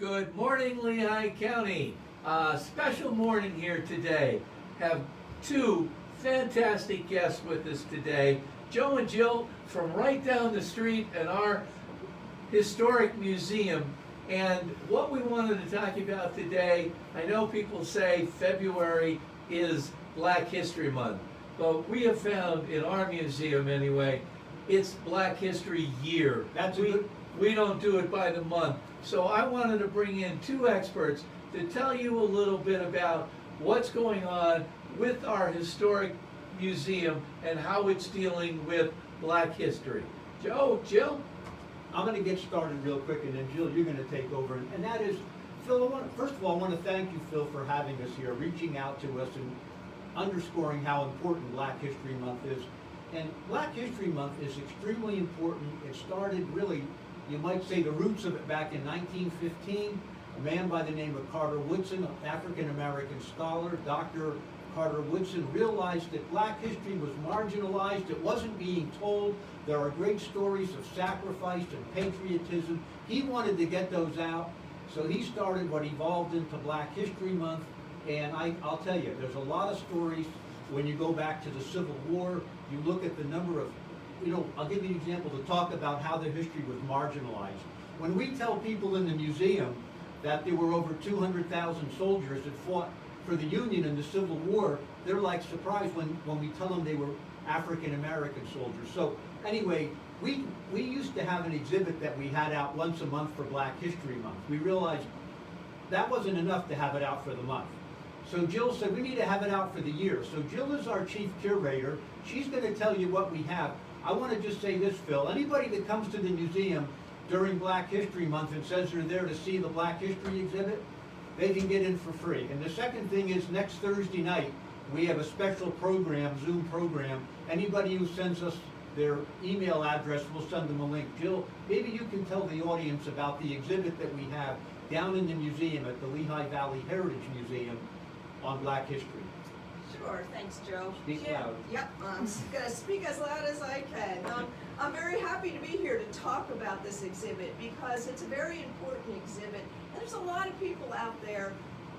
Good morning, Lehigh County. Special morning here today. Have two fantastic guests with us today. Joe and Jill from right down the street at our historic museum. And what we wanted to talk about today, I know people say February is Black History Month, but we have found in our museum anyway, it's Black History Year. We don't do it by the month. So I wanted to bring in two experts to tell you a little bit about what's going on with our historic museum and how it's dealing with Black history. Joe, Jill? I'm going to get started real quick, and then Jill, you're going to take over. And that is, Phil, first of all, I want to thank you, Phil, for having us here, reaching out to us and underscoring how important Black History Month is. And Black History Month is extremely important. It started really, you might say, the roots of it back in 1915. A man by the name of Carter Woodson, an African-American scholar, Dr. Carter Woodson, realized that Black history was marginalized. It wasn't being told. There are great stories of sacrifice and patriotism. He wanted to get those out, so he started what evolved into Black History Month. And I'll tell you, there's a lot of stories. When you go back to the Civil War, you look at the number of, I'll give you an example to talk about how the history was marginalized. When we tell people in the museum that there were over 200,000 soldiers that fought for the Union in the Civil War, they're like surprised when we tell them they were African American soldiers. So anyway, we used to have an exhibit that we had out once a month for Black History Month. We realized that wasn't enough to have it out for the month. So Jill said, we need to have it out for the year. So Jill is our chief curator. She's going to tell you what we have. I want to just say this, Phil. Anybody that comes to the museum during Black History Month and says they're there to see the Black History exhibit, they can get in for free. And the second thing is, next Thursday night, we have a special program, Zoom program. Anybody who sends us their email address, we'll send them a link. Jill, maybe you can tell the audience about the exhibit that we have down in the museum at the Lehigh Valley Heritage Museum on Black history. Sure, thanks, Joe. Speak loud. Yep, I'm going to speak as loud as I can. I'm very happy to be here to talk about this exhibit because it's a very important exhibit. And there's a lot of people out there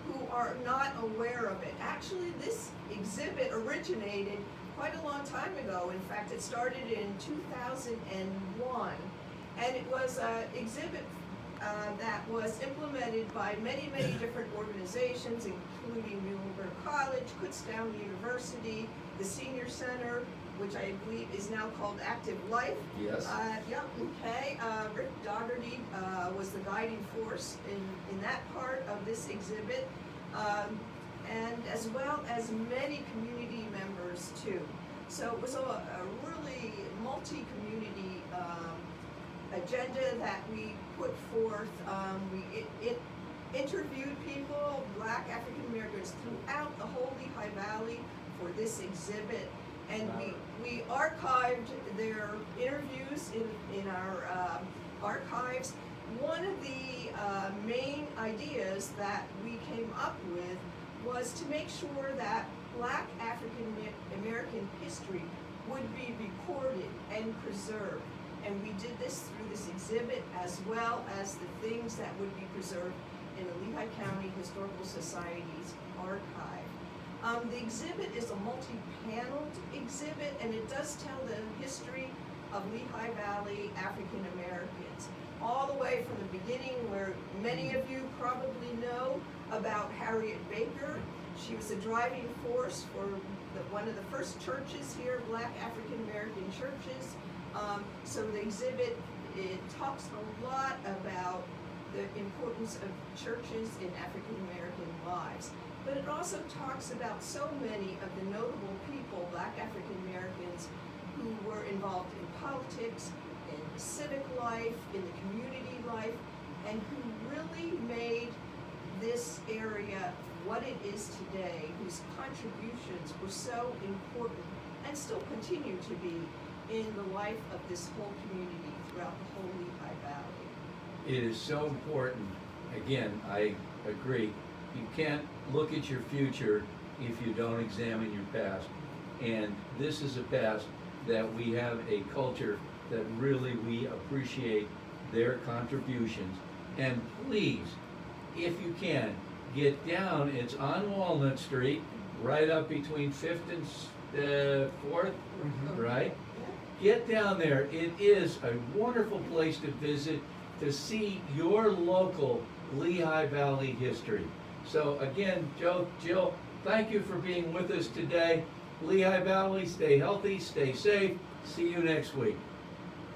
who are not aware of it. Actually, this exhibit originated quite a long time ago. In fact, it started in 2001. And it was an exhibit that was implemented by many, many different organizations, including Muhlenberg College, Kutztown University, the Senior Center, which I believe is now called Active Life. Yes. Okay. Rick Dougherty was the guiding force in that part of this exhibit, and as well as many community members too. So it was a really multi-community agenda that we put forth. It interviewed people, Black African Americans throughout the whole Lehigh Valley for this exhibit, and we archived their interviews in our archives. One of the main ideas that we came up with was to make sure that Black African American history would be recorded and preserved. And we did this through this exhibit, as well as the things that would be preserved in the Lehigh County Historical Society's archive. The exhibit is a multi-paneled exhibit, and it does tell the history of Lehigh Valley African Americans, all the way from the beginning, where many of you probably know about Harriet Baker. She was a driving force for one of the first churches here, Black African American churches. So the exhibit, it talks a lot about the importance of churches in African American lives. But it also talks about so many of the notable people, Black African Americans, who were involved in politics, in civic life, in the community life, and who really made this area what it is today, whose contributions were so important and still continue to be in the life of this whole community throughout the whole Lehigh Valley. It is so important. Again, I agree. You can't look at your future if you don't examine your past. And this is a past that we have a culture that really we appreciate their contributions. And please, if you can, get down. It's on Walnut Street, right up between 5th and 4th, right? Get down there. It is a wonderful place to visit, to see your local Lehigh Valley history. So again, Joe, Jill, thank you for being with us today. Lehigh Valley, stay healthy, stay safe. See you next week.